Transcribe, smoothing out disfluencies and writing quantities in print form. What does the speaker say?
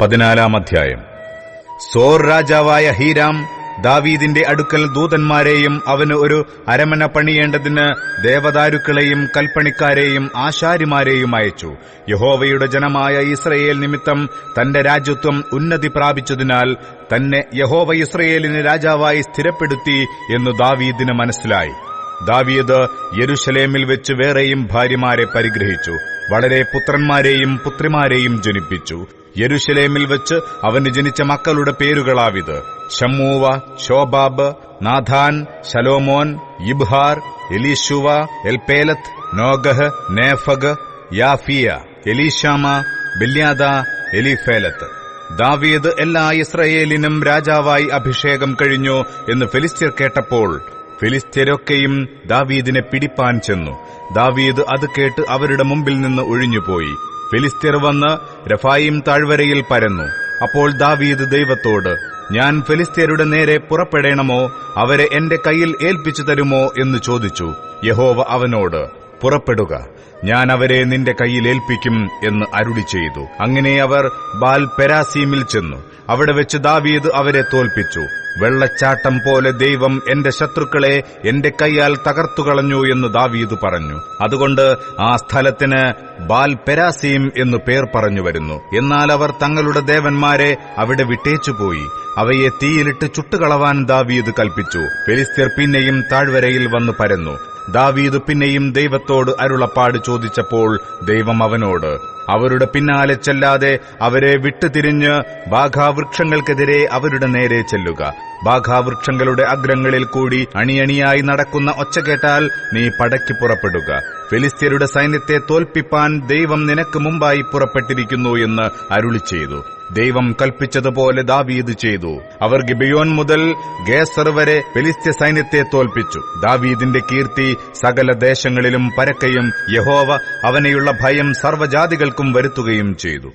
14 അധ്യായം. സോർ രാജാവായ ഹീരാം ദാവീദിന്റെ അടുക്കൽ ദൂതന്മാരെയും അവന് ഒരു അരമന പണിയേണ്ടതിന് ദേവദാരുക്കളെയും കൽപ്പണിക്കാരെയും ആശാരിമാരെയും അയച്ചു. യഹോവയുടെ ജനമായ ഇസ്രയേൽ നിമിത്തം തന്റെ രാജ്യത്വം ഉന്നതി പ്രാപിച്ചതിനാൽ തന്നെ യഹോവ ഇസ്രയേലിന് രാജാവായി സ്ഥിരപ്പെടുത്തി എന്നു ദാവീദിന് മനസ്സിലായി. ദാവീദ് യെരുശലേമിൽ വെച്ച് വേറെയും ഭാര്യമാരെ പരിഗ്രഹിച്ചു. വളരെ പുത്രന്മാരെയും പുത്രിമാരെയും ജനിപ്പിച്ചു. യെരുശലേമിൽ വെച്ച് അവന് ജനിച്ച മക്കളുടെ പേരുകളാവിത്: ശമ്മൂവ, ശോബാബ്, നാഥാൻ, ശലോമോൻ, യിബ്ഹാർ, എലീശുവ, എൽപേലത്ത്, നോഗഹ്, നേഫഗ്, യാഫിയ, എലീശാമ, ബില്യാദ, എലീഫേലത്ത്. ദാവീദ് എല്ലാ ഇസ്രയേലിനും രാജാവായി അഭിഷേകം കഴിഞ്ഞു എന്ന് ഫെലിസ്ത്യർ കേട്ടപ്പോൾ ഫെലിസ്ത്യരൊക്കെയും ദാവീദിനെ പിടിപ്പാൻ ചെന്നു. ദാവീദ് അത് കേട്ട് അവരുടെ മുമ്പിൽ നിന്ന് ഒഴിഞ്ഞുപോയി. ഫെലിസ്ത്യർ വന്ന് രഫായിം താഴ്വരയിൽ പരന്നു. അപ്പോൾ ദാവീദ് ദൈവത്തോട്, ഞാൻ ഫെലിസ്ത്യരുടെ നേരെ പുറപ്പെടേണമോ, അവരെ എന്റെ കയ്യിൽ ഏൽപ്പിച്ചു തരുമോ എന്ന് ചോദിച്ചു. യഹോവ അവനോട്, പുറപ്പെടുക, ഞാൻ അവരെ നിന്റെ കയ്യിൽ ഏൽപ്പിക്കും എന്ന് അരുളി ചെയ്തു. അങ്ങനെ അവർ ബാൽ പെരാസീമിൽ ചെന്നു. അവിടെ വെച്ച് ദാവീദ് അവരെ തോൽപ്പിച്ചു. വെള്ളച്ചാട്ടം പോലെ ദൈവം എന്റെ ശത്രുക്കളെ എന്റെ കൈയാൽ തകർത്തുകളഞ്ഞു എന്ന് ദാവീദ് പറഞ്ഞു. അതുകൊണ്ട് ആ സ്ഥലത്തിന് ബാൽ പെരാസീം എന്നു പേർ പറഞ്ഞു വരുന്നു. എന്നാൽ അവർ തങ്ങളുടെ ദേവന്മാരെ അവിടെ വിട്ടേച്ചുപോയി. അവയെ തീയിലിട്ട് ചുട്ടുകളവാൻ ദാവീദ് കൽപ്പിച്ചു. ഫെലിസ്ത്യർ പിന്നെയും താഴ്വരയിൽ വന്നു പരന്നു. ദാവീദ് പിന്നെയും ദൈവത്തോട് അരുളപ്പാട് ചോദിച്ചപ്പോൾ ദൈവം അവനോട്, അവരുടെ പിന്നാലെ ചെല്ലാതെ അവരെ വിട്ടുതിരിഞ്ഞ് ബാഖാവൃക്ഷങ്ങൾക്കെതിരെ അവരുടെ നേരെ ചെല്ലുക. ബാഖാവൃക്ഷങ്ങളുടെ അഗ്രങ്ങളിൽ കൂടി അണിയണിയായി നടക്കുന്ന ഒച്ച കേട്ടാൽ നീ പടയ്ക്ക് പുറപ്പെടുക. ഫെലിസ്ത്യരുടെ സൈന്യത്തെ തോൽപ്പിപ്പാൻ ദൈവം നിനക്ക് മുമ്പായി പുറപ്പെട്ടിരിക്കുന്നു എന്ന് അരുളി ചെയ്തു. ദൈവം കൽപ്പിച്ചതുപോലെ ദാവീദ് ചെയ്തു. അവർ ഗിബെയോൻ മുതൽ ഗേസർ വരെ ഫെലിസ്ത്യ സൈന്യത്തെ തോൽപ്പിച്ചു. ദാവീദിന്റെ കീർത്തി സകല ദേശങ്ങളിലും പരക്കുകയും യഹോവ അവനെയുള്ള ഭയം സർവ്വജാതികൾക്കും വരുത്തുകയും ചെയ്തു.